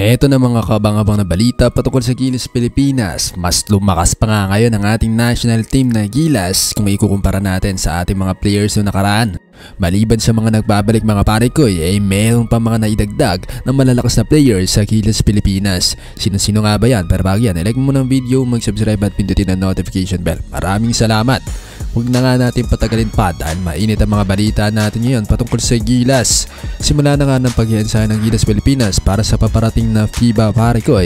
Eto na mga kabang-abang na balita patungkol sa Gilas Pilipinas. Mas lumakas pa nga ngayon ang ating national team na Gilas kung ikukumpara natin sa ating mga players noong nakaraan. Maliban sa mga nagbabalik mga pare ko ay mayroon pa mga naidagdag na malalakas na players sa Gilas Pilipinas. Sino-sino nga ba yan? Pero bago yan, like mo ng video, mag-subscribe at pindutin ang notification bell. Maraming salamat! Huwag na nga natin patagalin pa dahil mainit ang mga balita natin ngayon patungkol sa Gilas. Simula na nga ng pag-iensayo ng Gilas Pilipinas para sa paparating na FIBA pare ko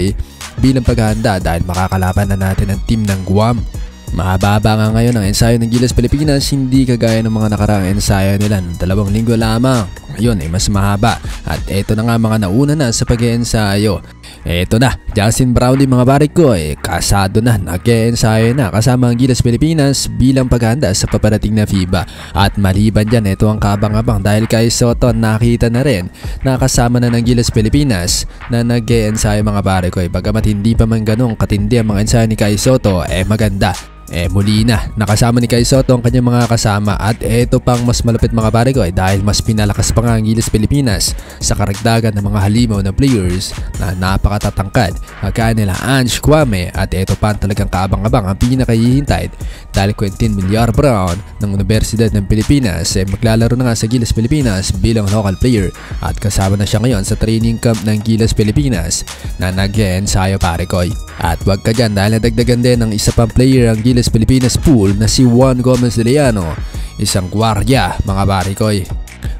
bilang paghahanda dahil makakalaban na natin ang team ng Guam. Mahaba nga ngayon ang ensayo ng Gilas Pilipinas, hindi kagaya ng mga nakaraang ensayo nila ng 2 linggo lamang. Ngayon ay mas mahaba at eto na nga mga nauna na sa pag-iensayo. Eto na, Justin Brownlee mga pare ko kasado na, nag-iensayo na kasama ang Gilas Pilipinas bilang paghahanda sa paparating na FIBA. At maliban dyan, ito ang kabang-abang dahil kay Soto nakita na rin na kasama na ng Gilas Pilipinas na nag-iensayo mga pare ko. Bagamat hindi pa man ganong katindi ang mga ensayo ni Kai Soto, maganda. Muli na, nakasama ni Kai Soto ang kanyang mga kasama at eto pang mas malapit mga pare ko dahil mas pinalakas pa nga ang Gilas Pilipinas sa karagdagan ng mga halimaw na players na napakatatangkad kagaya nila Ange Kwame at eto pa talagang kaabang-abang ang pinakahihintay dahil Quentin Villar Brown ng Universidad ng Pilipinas maglalaro na nga sa Gilas Pilipinas bilang local player at kasama na siya ngayon sa training camp ng Gilas Pilipinas na nag-ensayo pare ko. At wag ka dyan dahil nadagdagan din ng isa pang player ang Gilas Pilipinas pool na si Juan Gomez de Leano, isang gwardiya mga pare ko.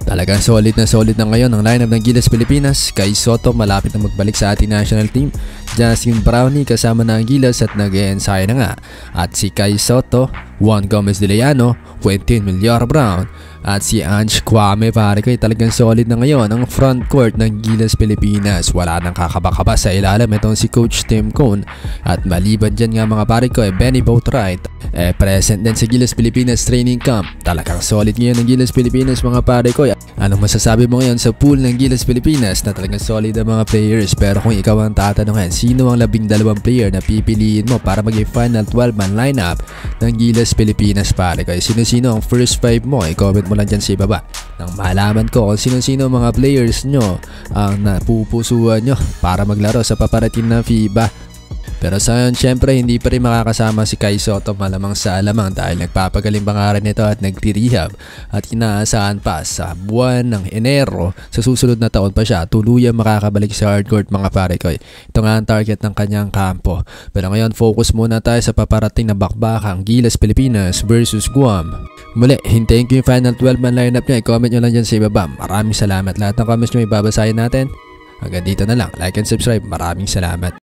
Talagang solid na ngayon ang lineup ng Gilas Pilipinas. Kai Soto malapit na magbalik sa ating national team. Justin Brownlee kasama na ang Gilas at nag-ensayo na nga. At si Kai Soto, Juan Gomez de Leano, Quentin Villar Brown at si Ange Kwame pare ko talagang solid na ngayon ang front court ng Gilas Pilipinas. Wala nang kakaba-kaba sa ilalim itong si Coach Tim Cone. At maliban dyan nga mga pare ko Benny Boatwright present din sa Gilas Pilipinas training camp. Talagang solid ngayon ng Gilas Pilipinas mga pare ko. Anong masasabi mo ngayon sa pool ng Gilas Pilipinas na talagang solid ang mga players? Pero kung ikaw ang tatanungin, sino ang 12 player na pipiliin mo para maging final 12-man lineup ng Gilas Pilipinas pare ko? Sino-sino ang first 5 mo? I-comment mo lang dyan sa ibaba nang malaman ko kung sino-sino mga players nyo ang napupusuan nyo para maglaro sa paparating na FIBA. Pero sa ngayon, syempre hindi pa rin makakasama si Kai Soto malamang sa alamang dahil nagpapagaling pa nga rin ito at nagtirehab at inaasahan pa sa buwan ng Enero sa susunod na taon pa siya tuluyang makakabalik sa hardcourt mga pare ko. Ito nga ang target ng kanyang kampo. Pero ngayon focus muna tayo sa paparating na bakbakang Gilas Pilipinas versus Guam. Muli, hintayin ko yung final 12-man lineup niya. I-comment nyo lang dyan sa ibaba. Maraming salamat. Lahat ng comments nyo ibabasahin natin. Hanggang dito na lang. Like and subscribe. Maraming salamat.